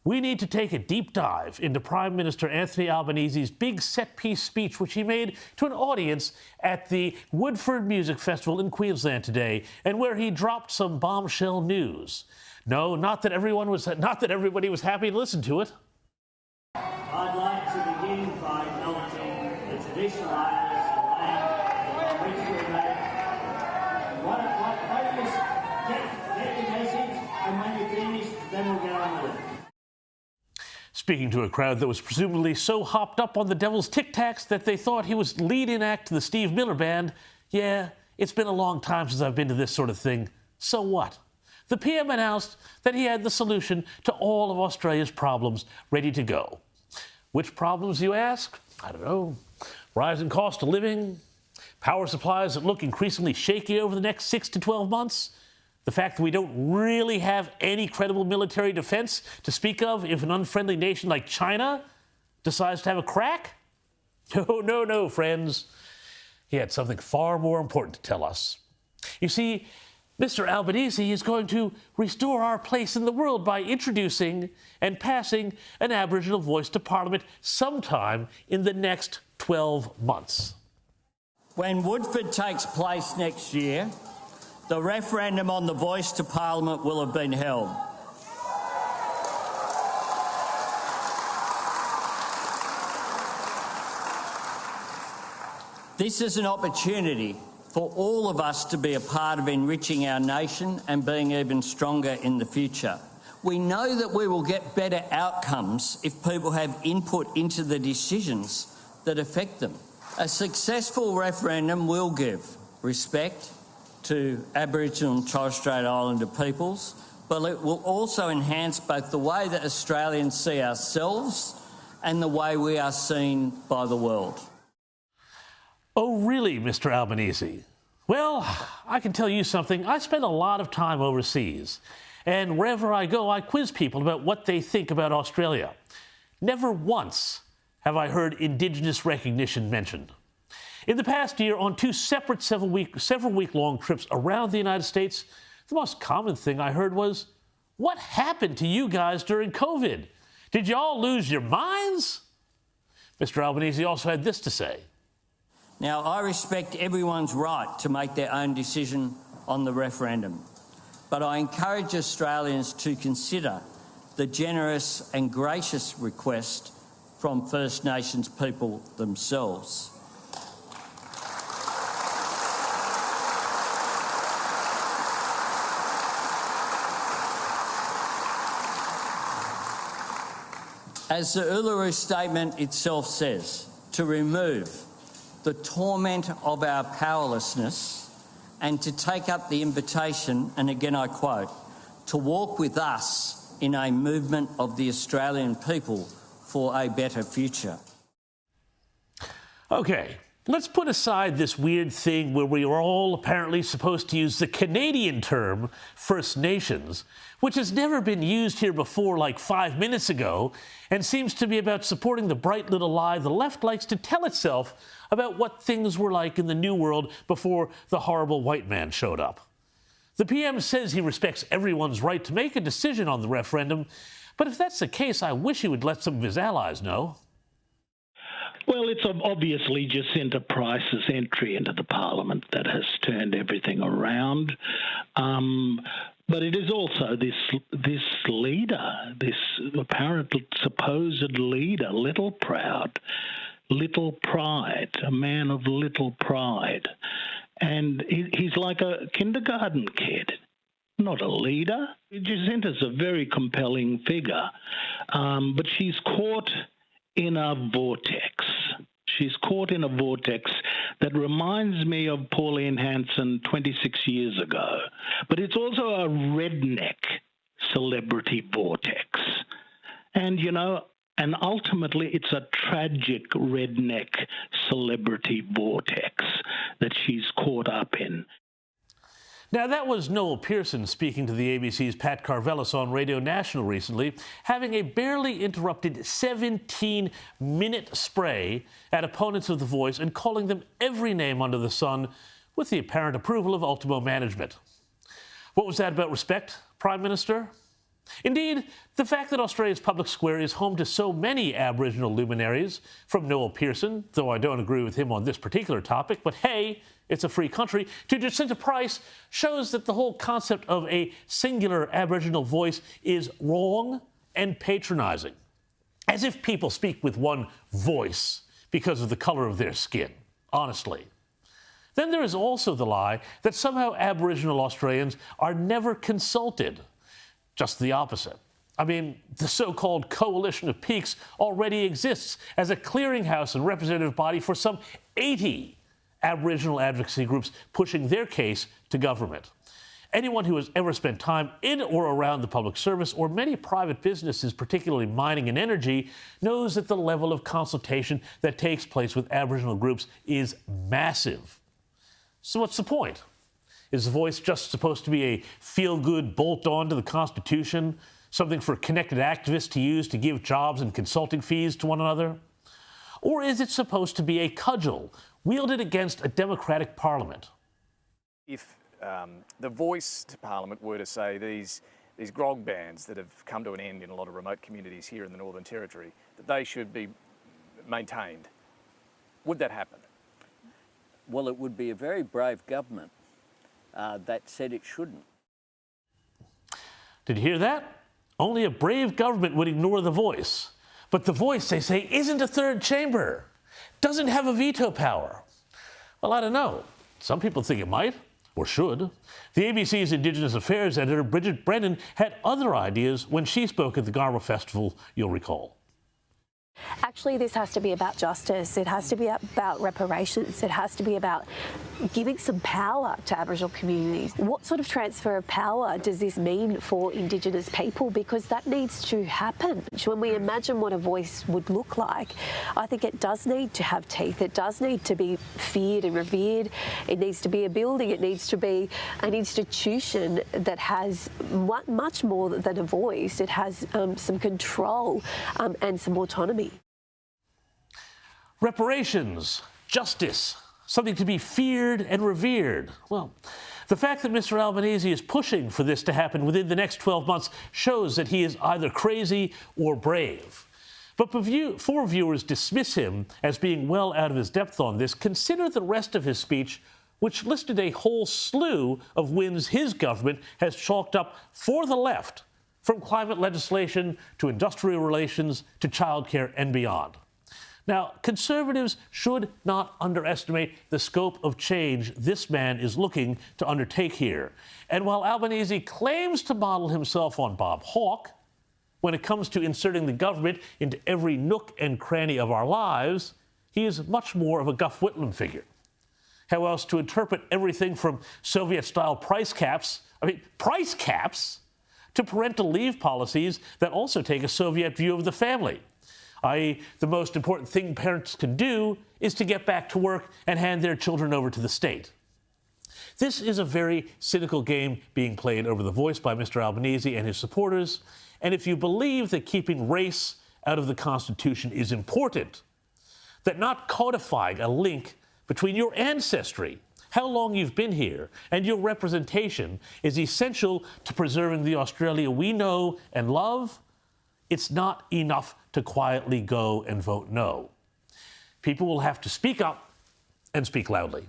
we need to take a deep dive into Prime Minister Anthony Albanese's big set-piece speech, which he made to an audience at the Woodford Music Festival in Queensland today, and where he dropped some bombshell news. No, not that everybody was happy to listen to it. I'd like to begin by acknowledging the traditional owners of the land on which we live. Why don't you get your message, and when you're finished, then we'll get on with it. Speaking to a crowd that was presumably so hopped up on the Devil's Tic Tacs that they thought he was lead-in act to the Steve Miller Band, yeah, it's been a long time since I've been to this sort of thing. So what? The PM announced that he had the solution to all of Australia's problems ready to go. Which problems, you ask? I don't know. Rising cost of living, power supplies that look increasingly shaky over the next 6 to 12 months, the fact that we don't really have any credible military defense to speak of if an unfriendly nation like China decides to have a crack? No, friends. He had something far more important to tell us. You see, Mr. Albanese is going to restore our place in the world by introducing and passing an Aboriginal voice to Parliament sometime in the next 12 months. When Woodford takes place next year, the referendum on the voice to Parliament will have been held. This is an opportunity for all of us to be a part of enriching our nation and being even stronger in the future. We know that we will get better outcomes if people have input into the decisions that affect them. A successful referendum will give respect to Aboriginal and Torres Strait Islander peoples, but it will also enhance both the way that Australians see ourselves and the way we are seen by the world. Oh, really, Mr. Albanese? Well, I can tell you something. I spend a lot of time overseas, and wherever I go, I quiz people about what they think about Australia. Never once have I heard Indigenous recognition mentioned. In the past year, on two separate several-week-long trips around the United States, the most common thing I heard was, "What happened to you guys during COVID? Did you all lose your minds?" Mr. Albanese also had this to say. Now, I respect everyone's right to make their own decision on the referendum, but I encourage Australians to consider the generous and gracious request from First Nations people themselves. As the Uluru Statement itself says, to remove the torment of our powerlessness and to take up the invitation, and again I quote, to walk with us in a movement of the Australian people for a better future. Okay, let's put aside this weird thing where we are all apparently supposed to use the Canadian term First Nations, which has never been used here before like 5 minutes ago, and seems to be about supporting the bright little lie the left likes to tell itself about what things were like in the New World before the horrible white man showed up. The PM says he respects everyone's right to make a decision on the referendum, but if that's the case, I wish he would let some of his allies know. Well, it's obviously Jacinta Price's entry into the Parliament that has turned everything around. But it is also this leader, this apparent supposed leader, little pride, a man of little pride. And he's like a kindergarten kid, not a leader. Jacinta's a very compelling figure, but she's caught in a vortex. She's caught in a vortex that reminds me of Pauline Hanson 26 years ago. But it's also a redneck celebrity vortex. And, and ultimately it's a tragic redneck celebrity vortex that she's caught up in. Now, that was Noel Pearson speaking to the ABC's Pat Carvelis on Radio National recently, having a barely interrupted 17-minute spray at opponents of The Voice and calling them every name under the sun with the apparent approval of Ultimo management. What was that about respect, Prime Minister? Indeed, the fact that Australia's public square is home to so many Aboriginal luminaries, from Noel Pearson, though I don't agree with him on this particular topic, but hey, it's a free country, to Jacinta Price, shows that the whole concept of a singular Aboriginal voice is wrong and patronising, as if people speak with one voice because of the colour of their skin, honestly. Then there is also the lie that somehow Aboriginal Australians are never consulted. Just the opposite. I mean, the so-called Coalition of Peaks already exists as a clearinghouse and representative body for some 80 Aboriginal advocacy groups pushing their case to government. Anyone who has ever spent time in or around the public service or many private businesses, particularly mining and energy, knows that the level of consultation that takes place with Aboriginal groups is massive. So what's the point? Is the voice just supposed to be a feel-good bolt-on to the Constitution, something for connected activists to use to give jobs and consulting fees to one another? Or is it supposed to be a cudgel wielded against a democratic parliament? If the voice to Parliament were to say these grog bans that have come to an end in a lot of remote communities here in the Northern Territory, that they should be maintained, would that happen? Well, it would be a very brave government that said it shouldn't. Did you hear that? Only a brave government would ignore the voice. But the voice, they say, isn't a third chamber, doesn't have a veto power. Well, I don't know. Some people think it might, or should. The ABC's Indigenous Affairs editor, Bridget Brennan, had other ideas when she spoke at the Garma Festival, you'll recall. Actually, this has to be about justice. It has to be about reparations. It has to be about giving some power to Aboriginal communities. What sort of transfer of power does this mean for Indigenous people? Because that needs to happen. When we imagine what a voice would look like, I think it does need to have teeth. It does need to be feared and revered. It needs to be a building. It needs to be an institution that has much more than a voice. It has some control and some autonomy. Reparations, justice, something to be feared and revered. Well, the fact that Mr. Albanese is pushing for this to happen within the next 12 months shows that he is either crazy or brave. But before viewers dismiss him as being well out of his depth on this, consider the rest of his speech, which listed a whole slew of wins his government has chalked up for the left, from climate legislation to industrial relations to childcare and beyond. Now, Conservatives should not underestimate the scope of change this man is looking to undertake here. And while Albanese claims to model himself on Bob Hawke, when it comes to inserting the government into every nook and cranny of our lives, he is much more of a Guff Whitlam figure. How else to interpret everything from Soviet-style price caps, to parental leave policies that also take a Soviet view of the family, i.e., the most important thing parents can do is to get back to work and hand their children over to the state. This is a very cynical game being played over the voice by Mr. Albanese and his supporters, and if you believe that keeping race out of the Constitution is important, that not codifying a link between your ancestry, how long you've been here, and your representation is essential to preserving the Australia we know and love, it's not enough to quietly go and vote no. People will have to speak up and speak loudly.